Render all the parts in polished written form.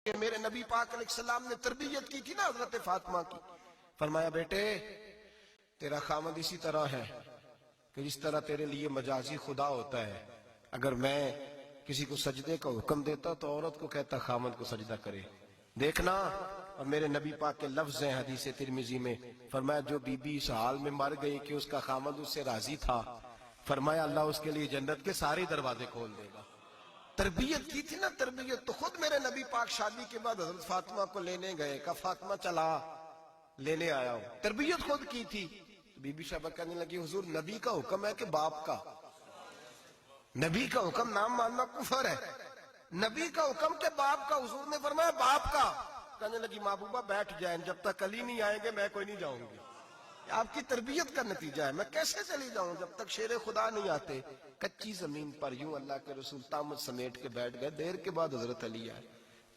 کہ میرے نبی پاک علیہ السلام نے تربیت کی تھی نا حضرت فاطمہ کی. فرمایا بیٹے تیرا خامد اسی طرح ہے کہ جس طرح تیرے لیے مجازی خدا ہوتا ہے. اگر میں کسی کو سجدے کا حکم دیتا تو عورت کو کہتا خامد کو سجدہ کرے. دیکھنا. اور میرے نبی پاک کے لفظ ہیں حدیث ترمذی میں, فرمایا جو بی بی اس حال میں مر گئی کہ اس کا خامد اس سے راضی تھا, فرمایا اللہ اس کے لیے جنت کے سارے دروازے کھول دے گا. تربیت کی تھی نا تربیت. تو خود میرے نبی پاک شادی کے بعد حضرت فاطمہ کو لینے گئے, کہا فاطمہ چلا لینے آیا ہوں. تربیت خود کی تھی. بی بی شہبہ کہنے لگی حضور نبی کا حکم ہے کہ باپ کا؟ نبی کا حکم نام ماننا کفر ہے. نبی کا حکم کہ باپ کا. حضور نے فرمایا باپ کا. کہنے لگی محبوبہ بیٹھ جائیں, جب تک علی نہیں آئیں گے میں کوئی نہیں جاؤں گی. آپ کی تربیت کا نتیجہ ہے. میں کیسے چلی جاؤں جب تک شیر خدا نہیں آتے؟ کچی زمین پر یوں اللہ کے رسول طامت سمیٹ کے بیٹھ گئے. دیر کے بعد حضرت علی آئے.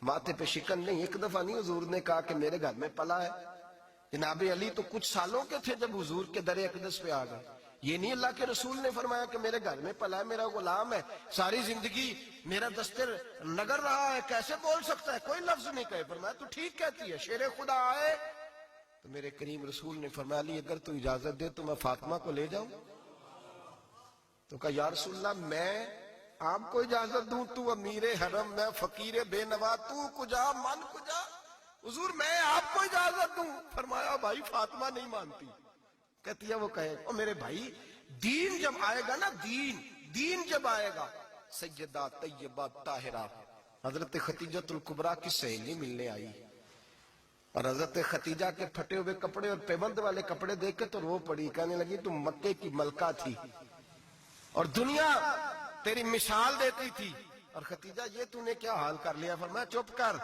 ماتھے پہ شکن نہیں. ایک دفعہ نہیں حضور نے کہا کہ میرے گھر میں پلا ہے. جناب علی تو کچھ سالوں کے تھے جب حضور کے در اقدس پہ آ گئے. یہ نہیں اللہ کے رسول نے فرمایا کہ میرے گھر میں پلا ہے, میرا غلام ہے, ساری زندگی میرا دستر نگر رہا ہے, کیسے بول سکتا ہے؟ کوئی لفظ نہیں کہے. فرمایا تو ٹھیک کہتی ہے, شیر خدا آئے. تو میرے کریم رسول نے فرمایا علی اگر تو اجازت دے تو میں فاطمہ کو لے جاؤں. تو کہا یا رسول اللہ میں آپ کو اجازت دوں, تو امیر حرم, میں فقیر بے نوا, تو کجا من کجا. حضور میں آپ کو اجازت دوں. فرمایا بھائی فاطمہ نہیں مانتی. کہتی ہے وہ کہے او میرے بھائی دین جب آئے گا نا, دین جب آئے گا, سیدہ طیبہ طاہرہ حضرت خدیجۃ الکبریٰ کی سہیلی ملنے آئی, اور حضرت خدیجہ کے پھٹے ہوئے کپڑے اور پیبند والے کپڑے دیکھ کے تو رو پڑی. کہنے لگی تم مکے کی ملکہ تھی اور دنیا تیری مثال دیتی تھی, اور خدیجہ یہ تو نے کیا حال کر لیا. فرمایا چپ کر,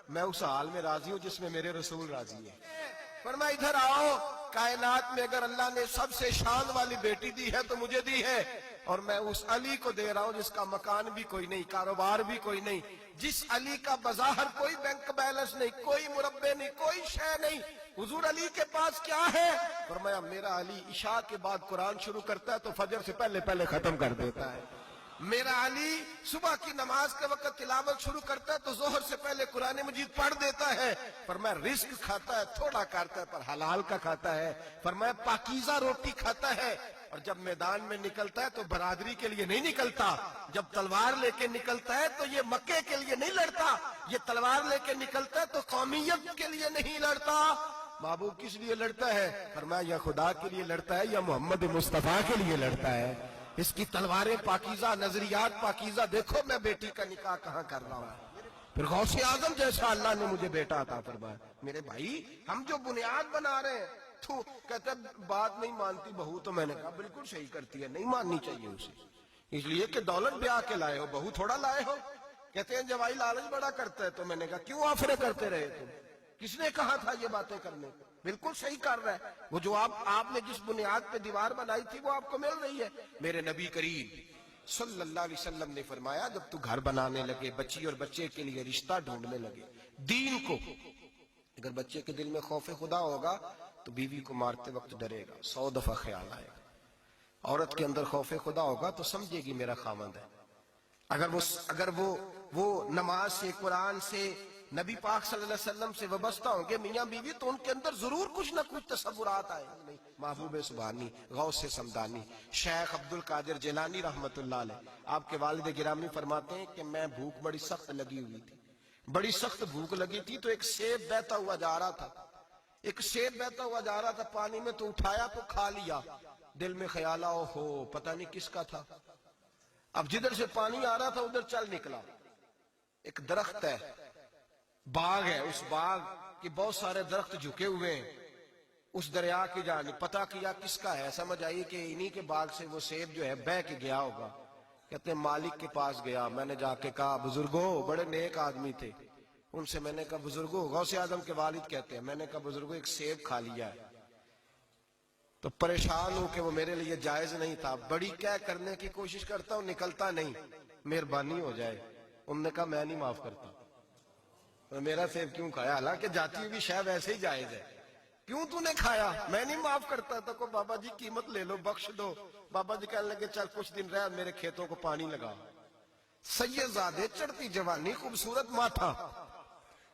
میں اس حال میں راضی ہوں جس میں میرے رسول راضی ہے. فرمایا ادھر آؤ, کائنات میں اگر اللہ نے سب سے شان والی بیٹی دی ہے تو مجھے دی ہے, اور میں اس علی کو دے رہا ہوں جس کا مکان بھی کوئی نہیں, کاروبار بھی کوئی نہیں, جس علی کا بظاہر کوئی بینک بیلنس نہیں, کوئی مربع نہیں, کوئی شے نہیں. حضور علی کے پاس کیا ہے؟ فرمایا میرا علی عشاء کے بعد قرآن شروع کرتا ہے تو فجر سے پہلے ختم کر دیتا ہے. میرا علی صبح کی نماز کے وقت تلاوت شروع کرتا ہے تو ظہر سے پہلے قرآن مجید پڑھ دیتا ہے. فرمایا رزق کھاتا ہے, تھوڑا کھاتا ہے پر حلال کا کھاتا ہے. فرمایا پاکیزہ روٹی کھاتا ہے, اور جب میدان میں نکلتا ہے تو برادری کے لیے نہیں نکلتا. جب تلوار لے کے نکلتا ہے تو یہ مکے کے لیے نہیں لڑتا, یہ تلوار لے کے نکلتا ہے تو قومیت کے لیے نہیں لڑتا. محبوب کس لیے لڑتا ہے؟ فرمایا یا خدا کے لیے لڑتا ہے یا محمد مصطفیٰ کے لیے لڑتا ہے. اس کی تلواریں پاکیزہ, نظریات پاکیزہ. دیکھو میں بیٹی کا نکاح کہاں کر رہا ہوں. پھر غوث اعظم جیسا اللہ نے مجھے بیٹا عطا فرمایا. میرے بھائی ہم جو بنیاد بنا رہے ہیں, تو کہتے بات نہیں مانتی بہو, تو میں نے کہا بالکل صحیح کرتی ہے, نہیں ماننی چاہیے اسے, اس لیے کہ دولت بیاہ کے لائے ہو, بہو تھوڑا لائے ہو. کہتے ہیں جوائی لالچ بڑا کرتا ہے. تو میں نے کہا کیوں آفرے کرتے رہے تم؟ کس نے کہا تھا یہ باتیں کرنے؟ بالکل صحیح کر رہا ہے. وہ جو آپ نے جس بنیاد پہ دیوار بنائی تھی وہ آپ کو مل رہی ہے. میرے نبی کریم صلی اللہ علیہ وسلم نے فرمایا جب تو گھر بنانے لگے, بچی اور بچے کے لیے رشتہ ڈھونڈنے لگے, دین کو, اگر بچے کے دل میں خوف خدا ہوگا تو بیوی کو مارتے وقت ڈرے گا, 100 دفعہ خیال آئے گا. عورت کے اندر خوف خدا ہوگا تو سمجھے گی میرا خاوند ہے. اگر وہ نماز سے, قرآن سے, نبی پاک صلی اللہ علیہ وسلم سے وابستہ ہوں گے میاں بیوی, تو ان کے اندر ضرور کچھ نہ کچھ تصورات آئے. نہیں, محبوب سبحانی, غوث سمدانی, شیخ عبد القادر جیلانی رحمت اللہ علیہ, آپ کے والد گرامی فرماتے ہیں کہ میں بھوک بڑی سخت لگی ہوئی تھی, بڑی سخت بھوک لگی تھی, تو ایک سیب بہتا ہوا جا رہا تھا, پانی میں, تو اٹھایا تو کھا لیا. دل میں خیال آؤ ہو پتہ نہیں کس کا تھا. اب جدھر سے پانی آ رہا تھا ادھر چل نکلا. ایک درخت ہے, باغ ہے, اس باغ کے بہت سارے درخت جھکے ہوئے ہیں, اس دریا کی جانب پتہ کیا کس کا ہے, سمجھ آئی کہ انہی کے باغ سے وہ سیب جو ہے بہ کے گیا ہوگا. کہتے ہیں مالک کے پاس گیا, میں نے جا کے کہا بزرگوں, بڑے نیک آدمی تھے, ان سے میں نے کہا بزرگوں, غوث اعظم کے والد کہتے ہیں, میں نے کہا بزرگوں ایک سیب کھا لیا ہے. تو پریشان ہوں کہ وہ میرے لیے جائز نہیں تھا, بڑی کیا کرنے کی کوشش کرتا ہوں, نکلتا نہیں, مہربانی ہو جائے. انہوں نے کہا میں نہیں معاف کرتا. میرا سیب کیوں کھایا, حالانکہ جاتی ہوئی بھی شاید ایسے ہی جائز ہے, کیوں تو نے کھایا؟ میں نہیں معاف کرتا. تو کو بابا جی قیمت لے لو, بخش دو. بابا جی کہنے لگے چل کچھ دن رہ, میرے کھیتوں کو پانی لگا. سید زادے, چڑھتی جوانی, خوبصورت ماتھا,